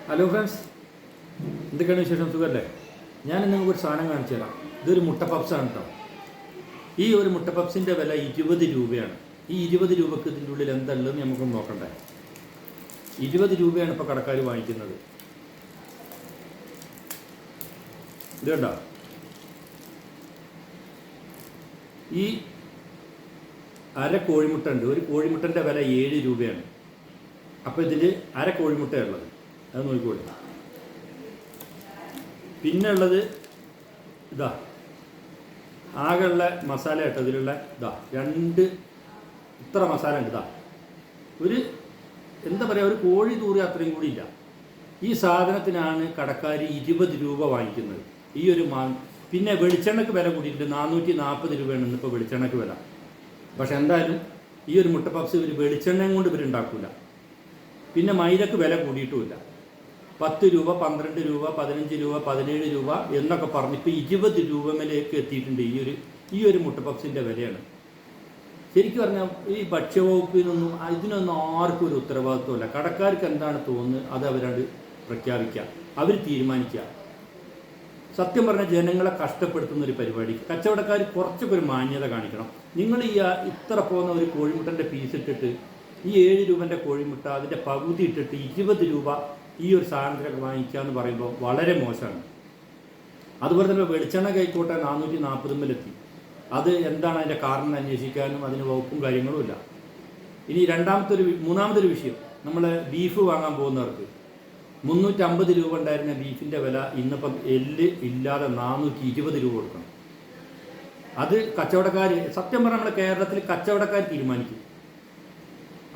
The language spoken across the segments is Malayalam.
ഹലോ ഫ്രണ്ട്സ്, എന്തൊക്കെയാണ് വിശേഷം? സുഖമല്ലേ? ഞാൻ നിങ്ങൾക്ക് ഒരു സാധനം കാണിച്ചു തരാം. ഇതൊരു മുട്ട പപ്സാണ് കേട്ടോ. ഈ ഒരു മുട്ട പപ്സിൻ്റെ വില 20 രൂപയാണ്. ഈ 20 രൂപക്ക് ഇതിൻ്റെ ഉള്ളിൽ എന്തുള്ളതെന്ന് നമുക്കൊന്ന് നോക്കണ്ടേ. 20 രൂപയാണ് ഇപ്പോൾ കടക്കാർ വാങ്ങിക്കുന്നത്. ഇത് കണ്ടോ? ഈ അര കോഴിമുട്ട ഉണ്ട്. ഒരു കോഴിമുട്ടൻ്റെ വില 7 രൂപയാണ്. അപ്പോൾ ഇതിൽ അര കോഴിമുട്ടയുള്ളത്, അത് നോക്കിക്കോളി. പിന്നെ ഉള്ളത് ഇതാ, ആകെയുള്ള മസാല കേട്ടോ ഇതിലുള്ള ഇതാ, ഇത്ര മസാല ഉണ്ട്. ഇതാ ഒരു എന്താ പറയുക, ഒരു കോഴി തൂറി അത്രയും കൂടി ഇല്ല. ഈ സാധനത്തിനാണ് കടക്കാർ 20 രൂപ വാങ്ങിക്കുന്നത്. ഈ ഒരു പിന്നെ വെളിച്ചെണ്ണയ്ക്ക് വില കൂടിയിട്ടുണ്ട്. 440 രൂപയാണ് ഇന്നിപ്പോൾ വെളിച്ചെണ്ണയ്ക്ക് വില. പക്ഷെ എന്തായാലും ഈ ഒരു മുട്ട പപ്സ് ഇവർ വെളിച്ചെണ്ണയും കൊണ്ട് ഇവരുണ്ടാക്കില്ല. പിന്നെ മൈദക്ക് വില കൂടിയിട്ടുമില്ല. 10 രൂപ, 12 രൂപ, 15 രൂപ, 17 രൂപ എന്നൊക്കെ പറഞ്ഞ് ഇപ്പോൾ 20 രൂപ മേലേക്ക് എത്തിയിട്ടുണ്ട്. ഈ ഒരു മുട്ട പപ്സിൻ്റെ വിലയാണ്. ശരിക്കും പറഞ്ഞാൽ ഈ ഭക്ഷ്യവകുപ്പിനൊന്നും ഇതിനൊന്നും ആർക്കും ഒരു ഉത്തരവാദിത്വമില്ല. കടക്കാർക്ക് എന്താണ് തോന്നുന്നത് അത് അവരത് പ്രഖ്യാപിക്കുക, അവർ തീരുമാനിക്കുക. സത്യം പറഞ്ഞാൽ ജനങ്ങളെ കഷ്ടപ്പെടുത്തുന്ന ഒരു പരിപാടി. കച്ചവടക്കാർ കുറച്ചൊക്കെ ഒരു മാന്യത കാണിക്കണം. നിങ്ങൾ ഇത്ര പോകുന്ന ഒരു കോഴിമുട്ടൻ്റെ പീസ് ഇട്ടിട്ട് ഈ 7 രൂപൻ്റെ കോഴിമുട്ട അതിൻ്റെ പകുതി ഇട്ടിട്ട് 20 രൂപ ഈ ഒരു സാധനത്തിലൊക്കെ വാങ്ങിക്കുക എന്ന് പറയുമ്പോൾ വളരെ മോശമാണ്. അതുപോലെ തന്നെ വെളിച്ചെണ്ണ കൈക്കോട്ടെ 440 അത് എന്താണ് അതിൻ്റെ കാരണം അന്വേഷിക്കാനും അതിന് വകുപ്പും കാര്യങ്ങളും ഇല്ല. ഇനി മൂന്നാമതൊരു വിഷയം, നമ്മൾ ബീഫ് വാങ്ങാൻ പോകുന്നവർക്ക് 350 രൂപ ഉണ്ടായിരുന്ന ബീഫിൻ്റെ വില ഇന്നിപ്പം എല്ല് ഇല്ലാതെ 420 രൂപ കൊടുക്കണം. അത് കച്ചവടക്കാർ, സത്യം പറഞ്ഞാൽ നമ്മുടെ കേരളത്തിൽ കച്ചവടക്കാർ തീരുമാനിക്കും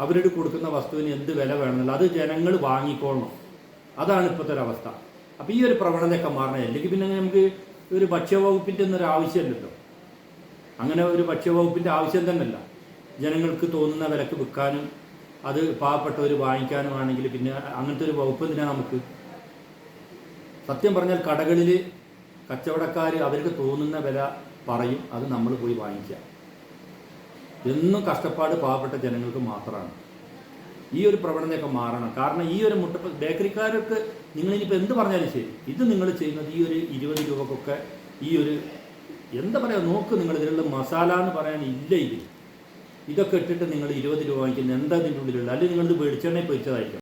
അവരോട് കൊടുക്കുന്ന വസ്തുവിന് എന്ത് വില വേണമെന്നില്ല. അത് ജനങ്ങൾ വാങ്ങിക്കൊള്ളണം. അതാണ് ഇപ്പോഴത്തെ ഒരു അവസ്ഥ. അപ്പോൾ ഈ ഒരു പ്രവണതയൊക്കെ മാറണം. അല്ലെങ്കിൽ പിന്നെ നമുക്ക് ഒരു ഭക്ഷ്യവകുപ്പിൻ്റെ ഒന്നും ഒരു ആവശ്യമില്ലല്ലോ. അങ്ങനെ ഒരു ഭക്ഷ്യവകുപ്പിൻ്റെ ആവശ്യം തന്നെയല്ല. ജനങ്ങൾക്ക് തോന്നുന്ന വിലക്ക് വിൽക്കാനും അത് പാവപ്പെട്ടവർ വാങ്ങിക്കാനുമാണെങ്കിൽ പിന്നെ അങ്ങനത്തെ ഒരു വകുപ്പ് എന്തിനാണ് നമുക്ക്? സത്യം പറഞ്ഞാൽ കടകളിൽ കച്ചവടക്കാർ അവർക്ക് തോന്നുന്ന വില പറയും, അത് നമ്മൾ പോയി വാങ്ങിക്കുക. എന്നും കഷ്ടപ്പാട് പാവപ്പെട്ട ജനങ്ങൾക്ക് മാത്രമാണ്. ഈ ഒരു പ്രവണതയൊക്കെ മാറണം. കാരണം ഈ ഒരു ബേക്കറിക്കാർക്ക് നിങ്ങളിനിപ്പോൾ എന്ത് പറഞ്ഞാലും ശരി, ഇത് നിങ്ങൾ ചെയ്യുന്നത് ഈ ഒരു 20 രൂപക്കൊക്കെ ഈ ഒരു എന്താ പറയുക, നോക്ക്, നിങ്ങൾ ഇതിലുള്ള മസാല എന്ന് പറയാൻ ഇല്ല. ഇതൊക്കെ ഇട്ടിട്ട് നിങ്ങൾ 20 രൂപ വാങ്ങിക്കുന്നത് എന്താ ഇതിൻ്റെ ഉള്ളിലുള്ള? അല്ലെങ്കിൽ നിങ്ങളിത് വെളിച്ചെണ്ണയിൽ പൊരിച്ചതായിരിക്കും.